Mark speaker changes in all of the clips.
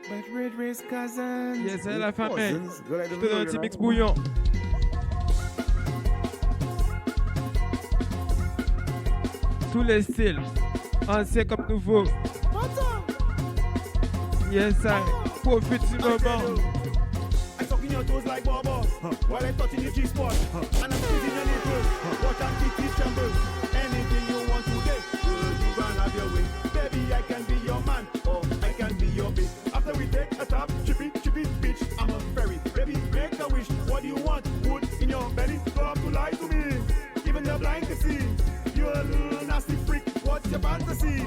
Speaker 1: But Red Race Cousins.
Speaker 2: Yes, c'est la famille.
Speaker 1: Cousins.
Speaker 2: Je te donne un petit mix bouillon. Tous les styles, anciens comme nouveaux. Yes, I profite du moment.
Speaker 3: I'm sucking your toes like Bobo while I'm touching your G-spot. And I'm squeezing your nipples. Watch and keep these trembles. Anything you want today, girl, you gonna have your way. Baby, I can be your man, or I can be your bitch. After we take a stop, chippy, bitch, I'm a fairy. Baby, make a wish. What do you want? Put in your belly. Stop to lie to me. Even the blind can see. You're a little nasty freak. What's your fantasy?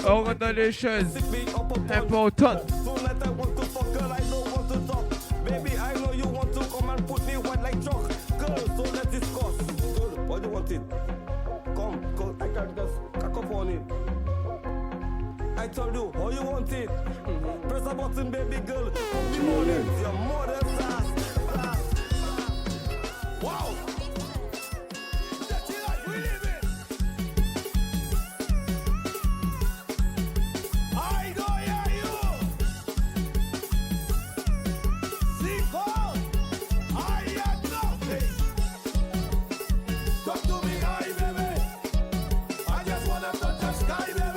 Speaker 2: On rentre dans les choses importantes.
Speaker 4: Baby, I know you want to come and put me wet like chalk. Girl, so let's discuss. Girl, what do you want it? Come, I can just cock up on it. I told you, how you want it? Press a button, baby girl. Come be morning, your mother's ass. Wow!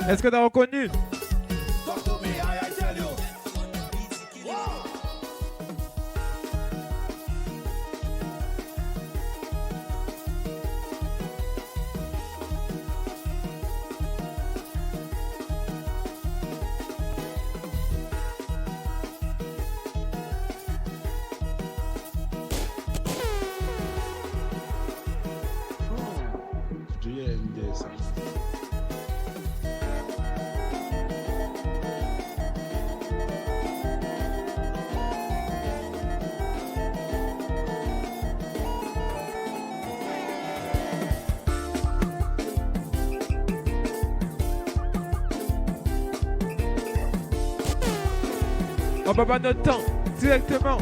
Speaker 2: Est-ce que t'as reconnu? On va pas notre temps, directement.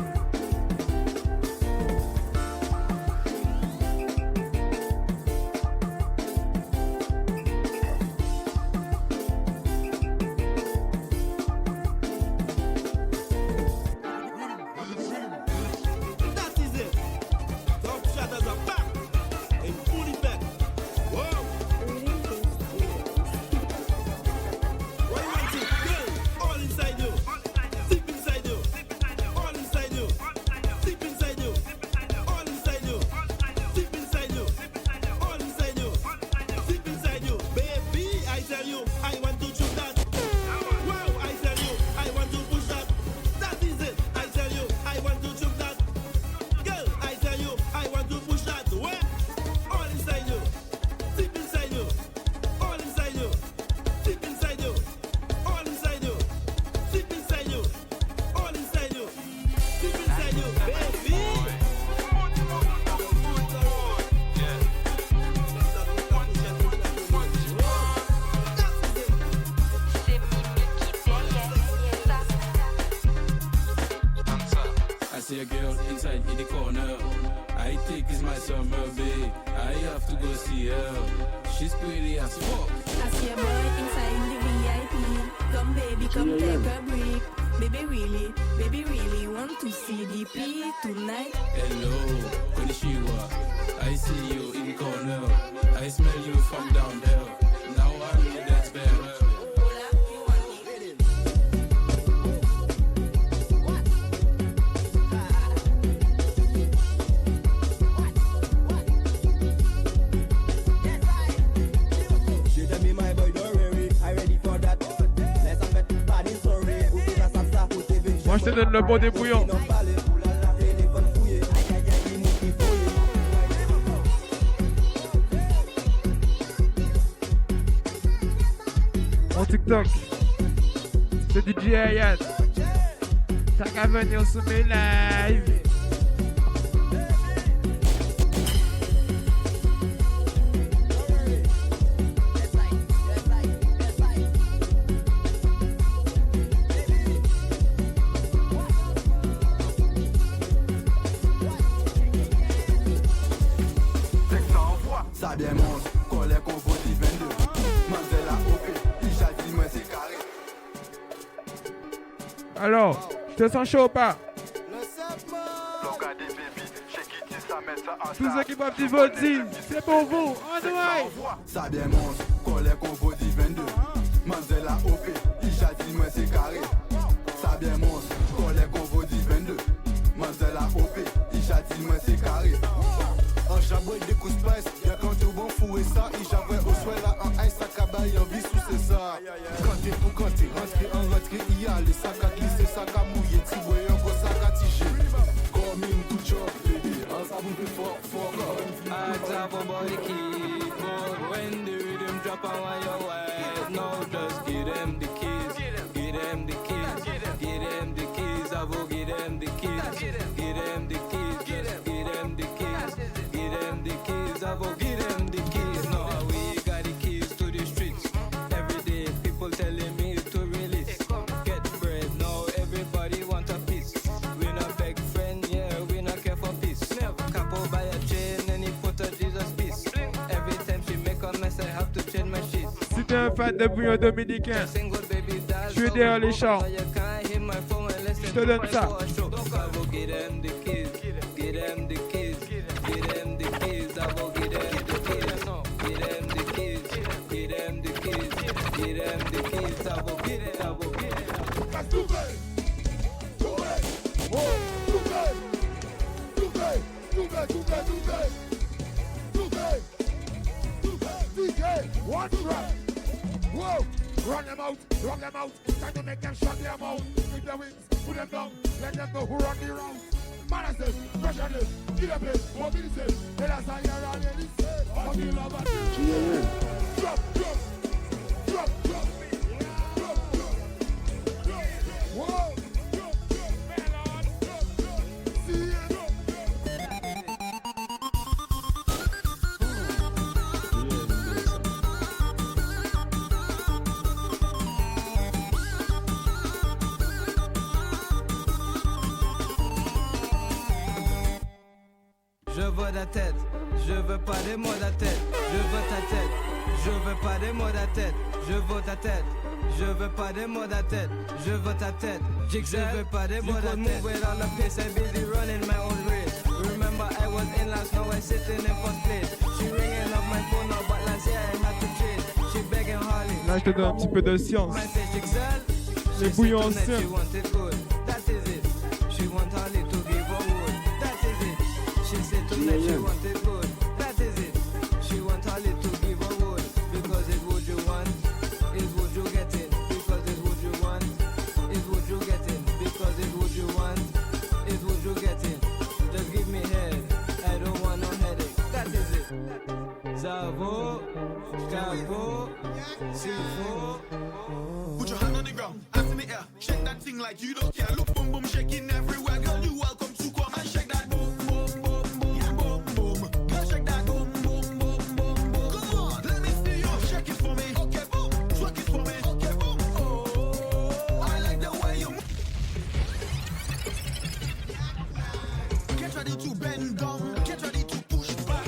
Speaker 2: te donne le bon débrouillon. En TikTok, c'est DJ Ayat. T'as qu'à venir sur mes lives.
Speaker 5: Ça bien mange, colère qu'on vaut 22. Mandela OP, il dit moi c'est carré.
Speaker 2: Alors, je te sens chaud ou pas? Tous ceux qui peuvent dire votre deal, c'est pour vous. On the way.
Speaker 5: Ça bien mange, colère qu'on vaut 22. Mandela OP, il dit moi c'est carré. Ça bien mange, colère qu'on vaut 22. Mandela OP, il dit moi c'est carré. En jaboué des coups de spice, y'a quand tu bon fou et ça. Il j'avais au soir là en ice, ça cabaye en vie sous c'est ça. Quand pour compter, rentrer en rentrée, il y a les sacs à glisser, sacs à mouiller, tiboué, encore sac à tiger. Comme une coup de choc, baby, ensemble plus fort, fort.
Speaker 6: I tap about the keyboard when the rhythm drop on your way. No, just give them the keys, give them the keys, give them the keys. I will give them the keys, give them the keys, give them the keys. The keys, I will give them the keys. No, we got the keys to the streets. Every day, people telling me to release. Get bread, now everybody want a piece. We not beg friend, yeah, we not care for peace. Couple by a chain and he put a Jesus piece. Every time she make a mess, I have to change my sheets.
Speaker 2: Si t'es un fan de bouillon dominicain, je suis derrière les champs. Je te donne ça.
Speaker 6: Donc I will give them the keys, give them the keys, give them the keys. I will give them the keys, no, give them the keys, give them the keys, give them the keys. I will give it, I will give it.
Speaker 3: One run. Whoa! Run them out, time to make them shut their mouth. With their wings, put them down, let them know who run the round. Manasseh, pressure them, give them it, mobility. Let us hear all the list. All the love and the drop. Whoa! See it.
Speaker 6: Je veux ta tête, je veux pas des mots de tête. Je veux ta tête, je veux pas des mots de tête. Je veux ta tête, je veux pas des mots de tête. Je veux ta tête, je veux pas des mots de tête. Move with all the pace, I busy running my own race. Remember I was in last, now I sitting in first place. She ringing up my phone now, but last year I had to trade. She begging Harley.
Speaker 2: Là, je te donne un petit peu de science. Les bouillons anciens.
Speaker 6: She wanted good, that is it. She want Harley to give her wood, that is it. She said tonight she wanted good, that is it. She want Harley to give her wood, because it's what you want, is what you getting. Because it's what you want, is what you getting. Because it's what you want, is what you getting. Just give me head, I don't want no headache, that is it. Zavo, Cabo, Sifo.
Speaker 7: Put your hand on the ground, hands in the air, shake that thing like you don't care. Look, boom, boom, shaking everywhere. Girl, you welcome to come and shake that boom, boom, boom, boom, yeah, boom, boom. Girl, shake that boom, boom, boom, boom, boom. Come on, let me see you shake it for me. Okay, boom, twerk it for me. Okay, boom. Oh, I like the way you move. Get ready to bend down, get ready to push back.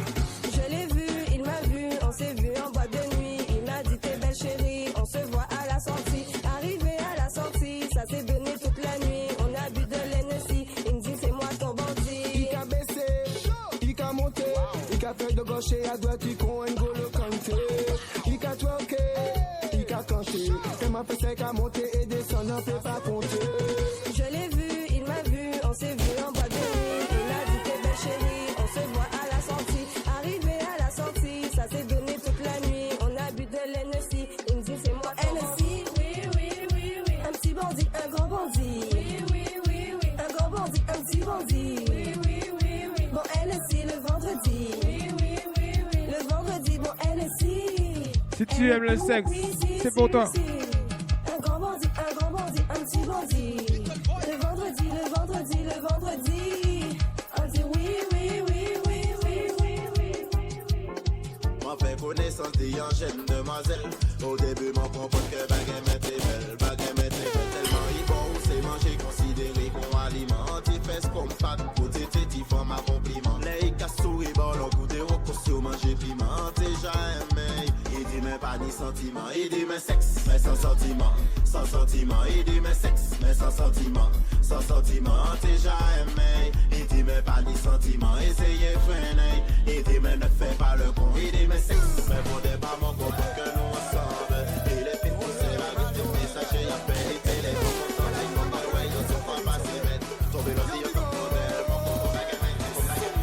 Speaker 8: Je l'ai vu, il m'a vu, on s'est vu en boîte de nuit. Il m'a dit t'es belle chérie, on se voit à la sortie. Arrivé à la sortie, ça s'est donné toute la nuit. On a bu de l'Hennessy, il me dit c'est moi ton bandit.
Speaker 9: Il a baissé, il a monté, il a fait de gauche et à droite, il con N'Golo Kanté. Il a twerké, il a canté, c'est ma fesse qui a monté et descend, on peut pas compter.
Speaker 8: Je l'ai vu, il m'a vu, on s'est vu en boîte de nuit. Il m'a dit t'es belle chérie, on se voit à la sortie. Arrivé à la sortie, ça s'est donné toute la nuit. On a bu de l'Hennessy, il me dit c'est moi Hennessy. Oui, oui, oui, oui. Un petit bandit, un grand bandit. Oui, oui, oui. bandit. Bon, elle aussi le vendredi. Le vendredi, bon, elle aussi.
Speaker 2: Si tu aimes le sexe, c'est pour toi.
Speaker 8: Un grand bandit, un petit bandit. Le vendredi, le vendredi, le vendredi. On dit oui.
Speaker 10: M'en fait connaissance des jeunes demoiselles. Au début, m'en comprend que baguette est belle. Baguette est belle, tellement il bon, c'est manger, considéré comme aliment. T'es fesses comme fat, côté t'es femme à compliment. Les casse souris, bon, l'on goûte au costume, manger piment. T'es jamais, il dit mais pas ni sentiment. Il dit mais sexe, mais sans sentiment. Sans sentiment, il dit mais sexe, mais sans sentiment. Sans sentiment, t'es jamais, il dit mais pas ni sentiment. Essayez freiner, il dit mais ne fais pas le con. Il dit mais sexe, mais bon, des pas mon copain que nous ensemble. Et les filles poussées, la gueule, des messagers, y'a fait les télés. Quand les copains, ouais, ils sont pas passés, mais tomber le dire comme modèle. Mon copain, baguette, comme la gueule.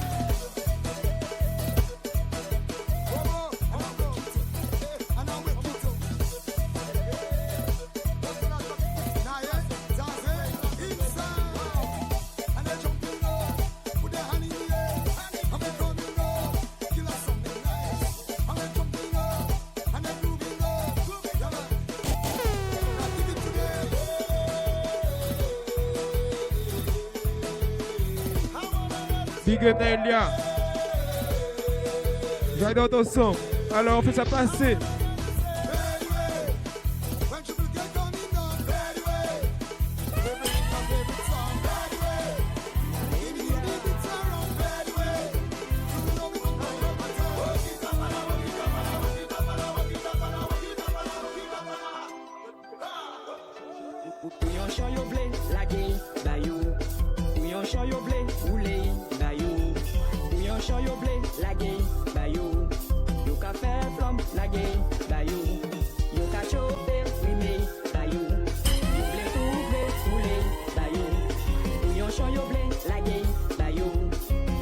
Speaker 2: Big up Elia. J'adore ton son. Alors on fait ça passer.
Speaker 11: Bouillon champ yo blé, la gay, bayou. Bouillon champ yo blé, roulé, bayou. Bouillon champ yo blé, la gay, bayou. Yo ka faire flamme, la gay, bayou. Yo ka choper, rimé, bayou. Yo blé tout blé, roulé, bayou. Bouillon champ yo blé, la gay, bayou.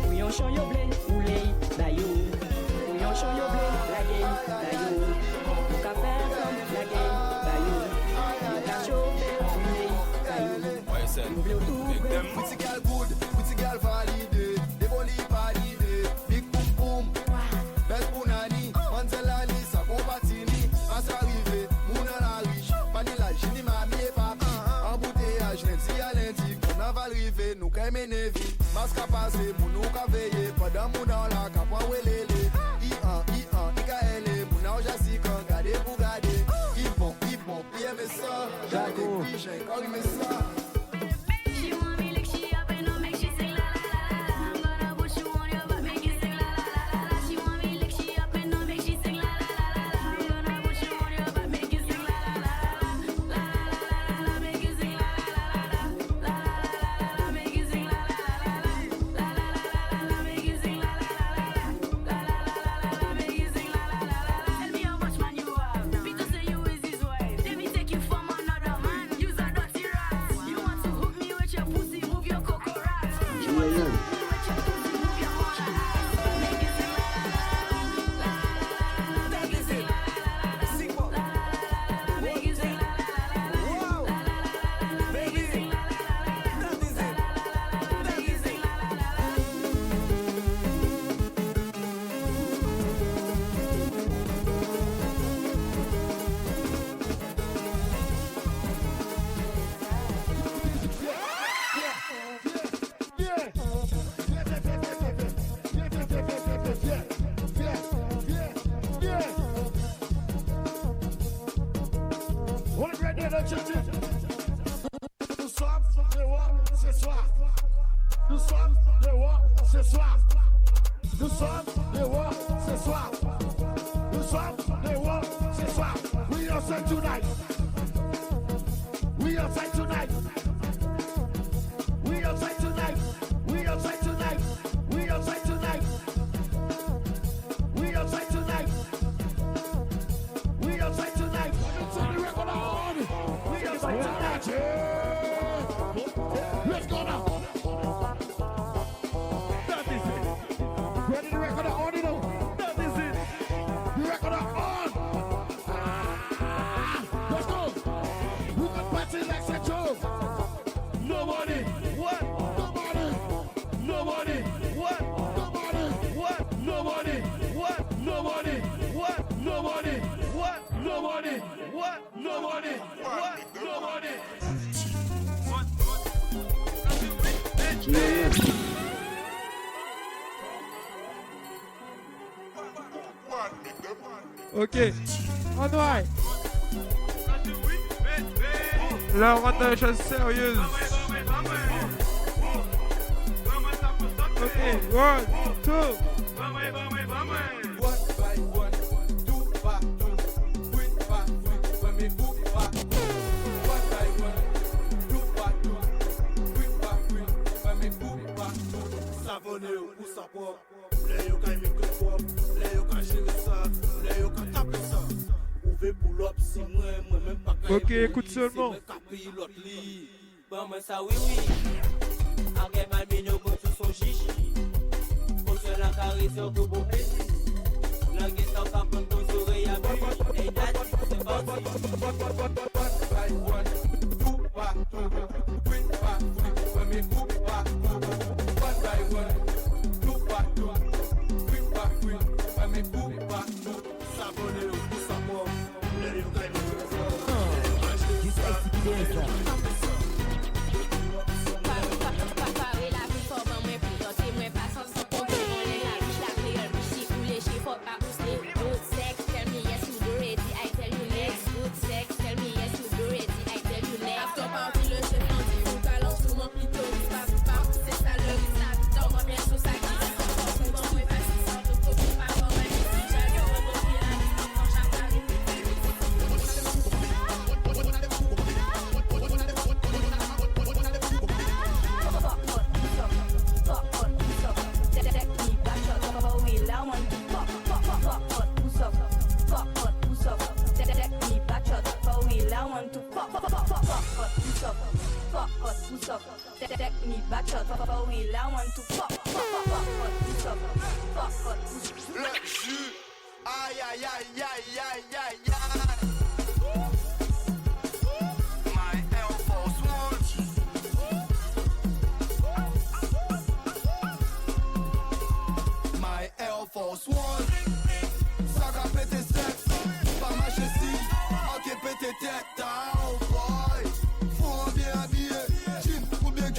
Speaker 11: Bouillon champ yo blé, roulé, bayou. Bouillon champ yo blé, la gay, bayou. Yo ka faire flamme, la gay, bayou. Yo ka choper,
Speaker 10: Pretty girl good, pretty girl valide. They boli valide. Big boom boom. Best punani, Manzelani, Sakobatini. As arrivé, Mouna la riche. Vanilla, Gini, Mami et Papa. Embouteillage, Nancy à lundi. On a arrivé, nous qu'à Menevi. Masque à passer, pour nous qu'à veiller. Pendant Mouna la capoi welele. Ikaele, Mouna Jassika, gardez pour garder. Ils vont, ils aiment ça. Gardez, puis j'ai encore aimé ça.
Speaker 3: Nous sommes les rois ce soir. Nous sommes les rois ce soir. Nous sommes les rois ce soir. Nous sommes les rois ce soir. We outside tonight. We outside tonight. We outside tonight. We outside tonight. We outside tonight. We outside tonight. We outside tonight. Turn the record on. We outside tonight. Let's go now. That is it. Ready to record on, you know? That is it. The record on. Let's go. We got party like Central. Nobody. What? Nobody. Nobody. What? Nobody. What? Nobody.
Speaker 2: Ok. En noir. Là, on rentre dans les choses sérieuses. Ok. 1, 2. Ok, écoute seulement.
Speaker 12: Bon, moi ça oui, oui. Après ma mignon, bon, sous son chichi. Pour se la carrer sur tout bon plaisir. La guitare cap dans ton oreille à but. Et date, c'est parti.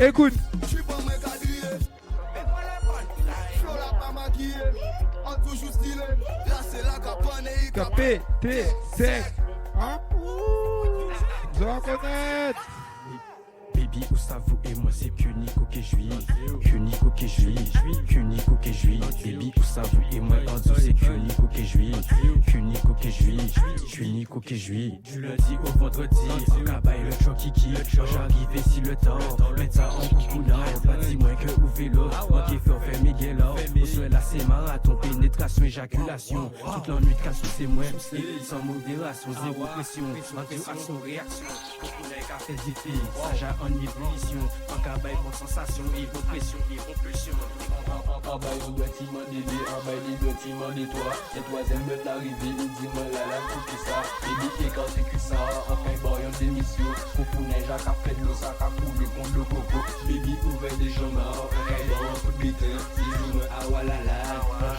Speaker 2: Écoute. Capé, T, sec. Hein? Vous allez connaître.
Speaker 13: Baby, où ça vous et moi c'est Kunico que je suis. Kunico que je suis. Kunico que je suis. Baby, où ça vous et moi en dessous c'est Kunico que je suis. Kunico que je suis. Kunico que je suis. Du lundi au vendredi, en cabaye le choc kiki. Quand j'arrive si le temps, mettre ça en coucouna. Pas dit moins que au vélo, moi qui fait Miguel. Au soir là c'est marathon, pénétration, éjaculation. Toute l'ennui de cassou c'est moi. Sans modération, zéro pression. Action, réaction. On a qu'à faire des filles. Ça j'ai en ébullition. En cabaye, bonne sensation, et bonne pression, et bonne pulsion. En cabaye, on doit t'y demander, en bail, il doit t'y demander toi. Et troisième meute l'arrivée, il dit moi là, là, tout ça. Et dit quand c'est que ça, enfin, bon, y'en démission. Coucou neige, à fait de l'eau, ça, à couler contre le coco. Baby, ouvert des jambes, enfin, bon, un coup de bitin. Dis-moi, ah, voilà, là.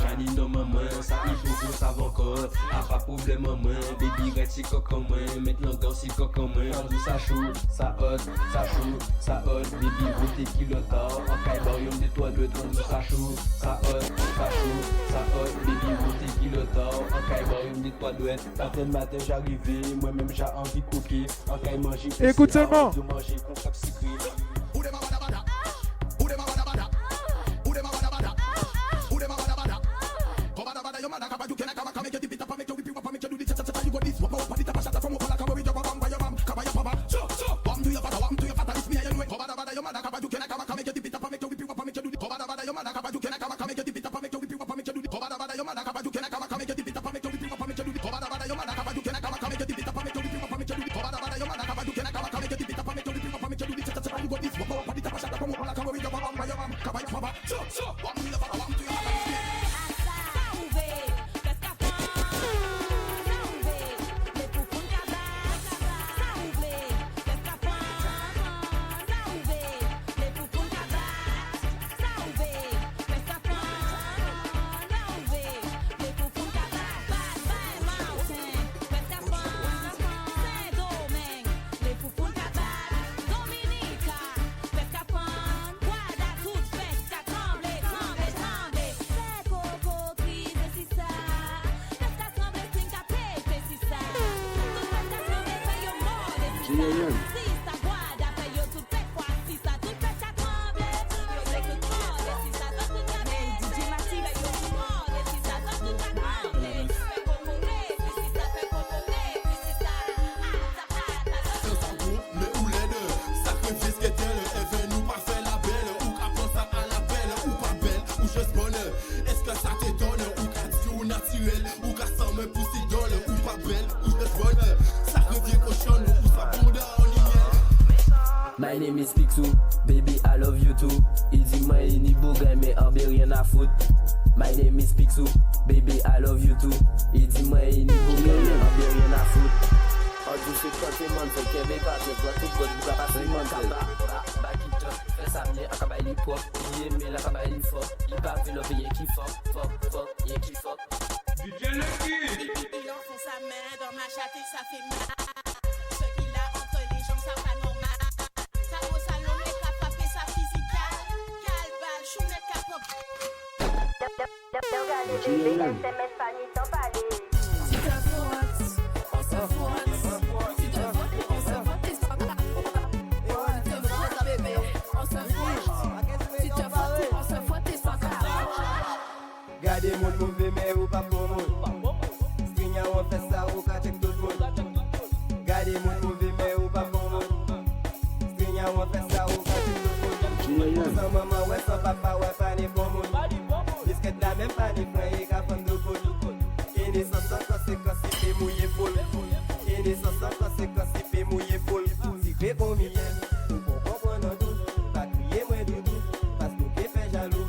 Speaker 13: Janine dans ma main, ça, il faut ça va encore. Ah, pas problème, maman. Baby, reste si coco en main. Maintenant, encore si coco en main. En ça chaud, ça hot, ça chaud, ça hot. Baby, beauté qui le tord. En caille, y'en des toits de ton, ça chaud, ça hot, ça chaud, ça hot. Baby, beauté qui le tord. En caille, y'en des toits de matin, matin, j'arrivais. Moi-même, j'ai envie de cooker. En caille, manger.
Speaker 2: Écoute seulement.
Speaker 13: De manger, qu'on soit sucré.
Speaker 14: My name is Pixou, baby I love you too. Il dit moi il ni beau gars mais en rien à foutre. My name is Pixou, baby I love you too. Il dit moi il ni beau gars mais en rien à foutre. En tout c'est quand c'est man fait Québec pas je vois tout god vous pas passer man back it up, fais ça bien acaba il pop, il aime la acaba il fort, il pas veut le payer qui fuck, il qui fuck.
Speaker 2: DJ Lucky.
Speaker 15: Il enfonce sa main dans ma chatte et ça fait mal. Ce qu'il a entre les jambes ça pas normal. Ça au salon les cap frapper sa physical. Calval, chounette capop. Regardez bébé, SMS pas ni t'en parler. Si t'as frotte, on se frotte. Si t'as frotte, on se frotte, t'es sans la Si t'as frotte, bébé, on se frotte. Si t'as frotte, on se frotte, t'es sans la
Speaker 16: Gardez mon mauvais mais ou pas pour moi. String on fait ça ou qu'à check tout le monde. Gardez mon mauvais mais ou pas pour moi. String on fait ça ou qu'à check tout le monde. Sans maman ouais sans papa ouais pas ni pour moi. Biscuit là même pas ni frère et qu'à prendre de boule. Et les sans quand c'est fait mouiller foule. Et les sans quand c'est fait mouiller foule. Si fait pour miel, tout pour comprendre tout. Pas crier moi doudou parce que tu fait jaloux.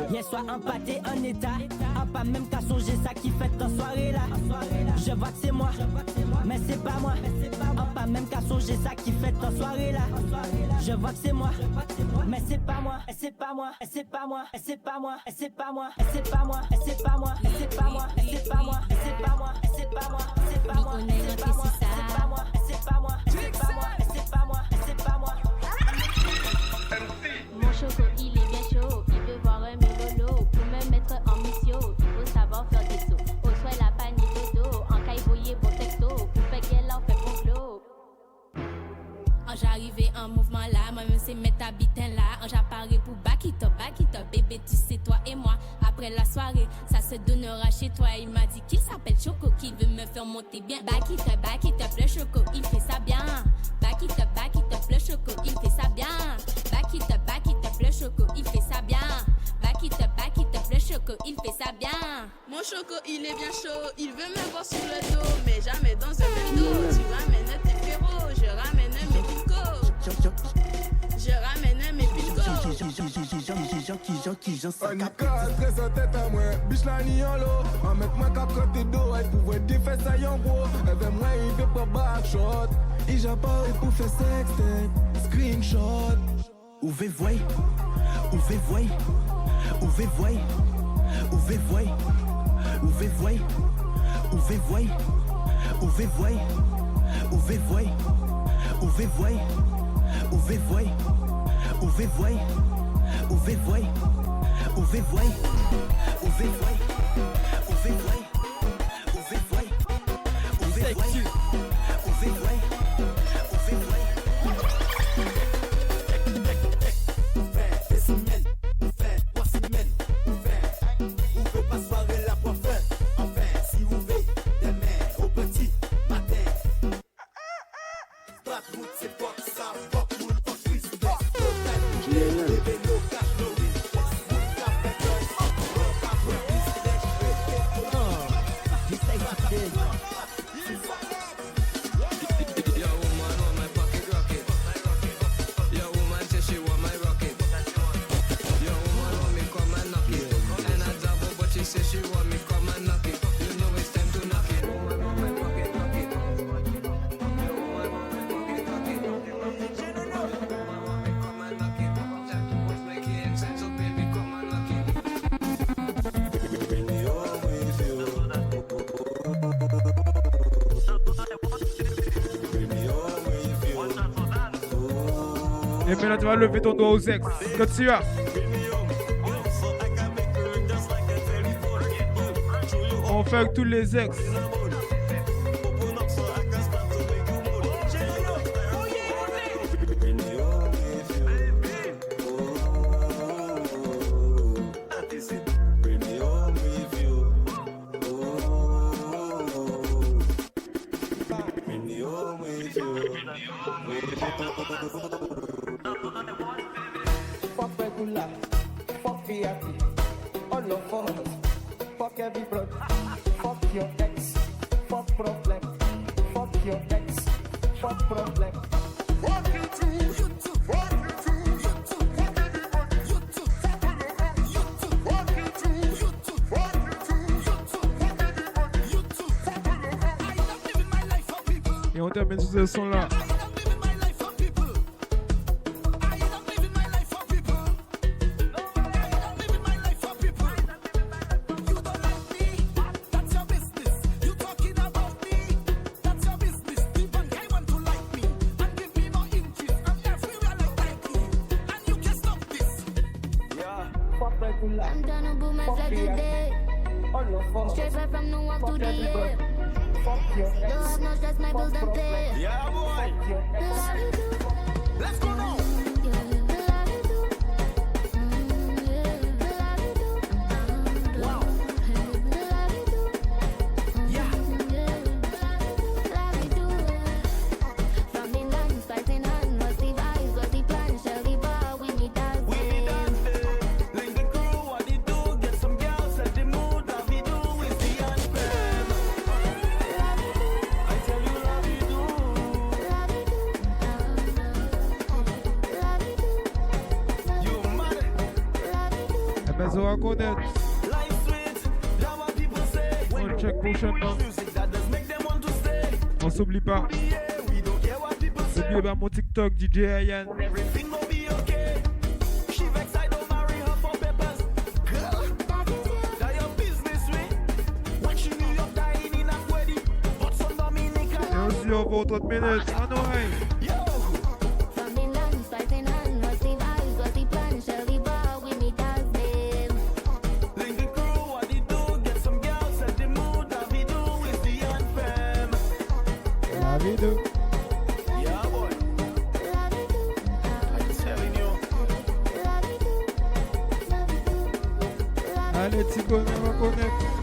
Speaker 11: Hier soir empâté en état, en pas même qu'à songer ça qui fait en soirée là. Je vois que c'est moi, mais c'est pas moi. En pas même qu'à songer ça qui fait en soirée là. Je vois que c'est moi, mais c'est pas moi. C'est pas moi, c'est pas moi, c'est pas moi, c'est pas moi, c'est pas moi, c'est pas moi, c'est pas moi, c'est pas moi, c'est pas moi, c'est pas moi, c'est pas moi, c'est pas moi, c'est pas moi, c'est pas moi, c'est pas moi, c'est pas moi, c'est pas moi.
Speaker 17: Mon choco il est bien chaud, il veut voir un mégolo. Pour me mettre en mission, il faut savoir faire des sauts. Au soit la panique dodo, en caille bon texto. Pour faire qu'elle en fait bon flow. J'arrivais en mouvement là, moi-même c'est mettre habitant là. J'apparais pour back it up, bébé tu sais toi et moi. Après la soirée, ça se donnera chez toi. Il m'a dit qu'il s'appelle Choco, qu'il veut me faire monter bien. Back it up, le Choco, il fait ça bien. Back it up, le Choco, il fait ça bien. Back it up, le Choco, il fait ça bien. Back it up, le Choco, il fait ça bien.
Speaker 15: Mon Choco il est bien chaud, il veut me voir sur le dos, mais jamais dans un bendo. Tu ramènes tes frérots, je ramène mes pilcos. Je ramène mes pilcos.
Speaker 9: On y casse sa tête à moi, biche la ni en l'eau. On met moi qu'à côté d'eau, elle pouvait défaire ça y en gros. Avec moi il veut pas backshot. Il j'ai pas pour faire sextape, screenshot.
Speaker 18: Ouve voy, ouve voy, ouve voy, ouve voy, ouve voy, ouve voy, ouve voy, ouve voy, ouve voy, ouve voy, ouve voy, ouve voy, ouve voy, ouve voy, ouve voy, ouve voy, ouve voy, ouve voy.
Speaker 3: Living no cash, no business.
Speaker 6: Your woman want my pocket rocket. Your woman say she want my rocket. Your woman want me come and knock it. And I double, but she say she want me come and knock it. You know it's time to knock it. Woman want my pocket rocket. Your woman want my pocket rocket. Your woman want me come and knock it. Jack was making sense, so baby come and knock it.
Speaker 3: Bring me home with you.
Speaker 2: Et maintenant tu vas lever ton doigt aux ex. Quand tu vas. On fait avec tous les ex.
Speaker 16: Fuck regular, fuck VIP, all of us, fuck every blood, fuck your ex, fuck problem, fuck your ex, fuck problem. Fuck you too, you too, fuck you too, you too, fuck everybody, you too, fuck all of us, you too, fuck you too, you too, fuck you too, you too, fuck everybody, you too, fuck all of us. I love living my life for people.
Speaker 2: Et on termine sur ce son là.
Speaker 17: I'm done to boom my flag today. Straight fly from New York to the air. Don't have no stress, my bills don't pay.
Speaker 3: Yeah, boy. Let's go now.
Speaker 2: Mais on va connaître. On check prochainement. On s'oublie pas. N'oubliez pas mon TikTok, DJ Ayan. Et aussi on va aux 30 minutes. En oreille.
Speaker 3: Yeah, boy. I'm telling you.
Speaker 2: Allez, Tigo, on va connecter.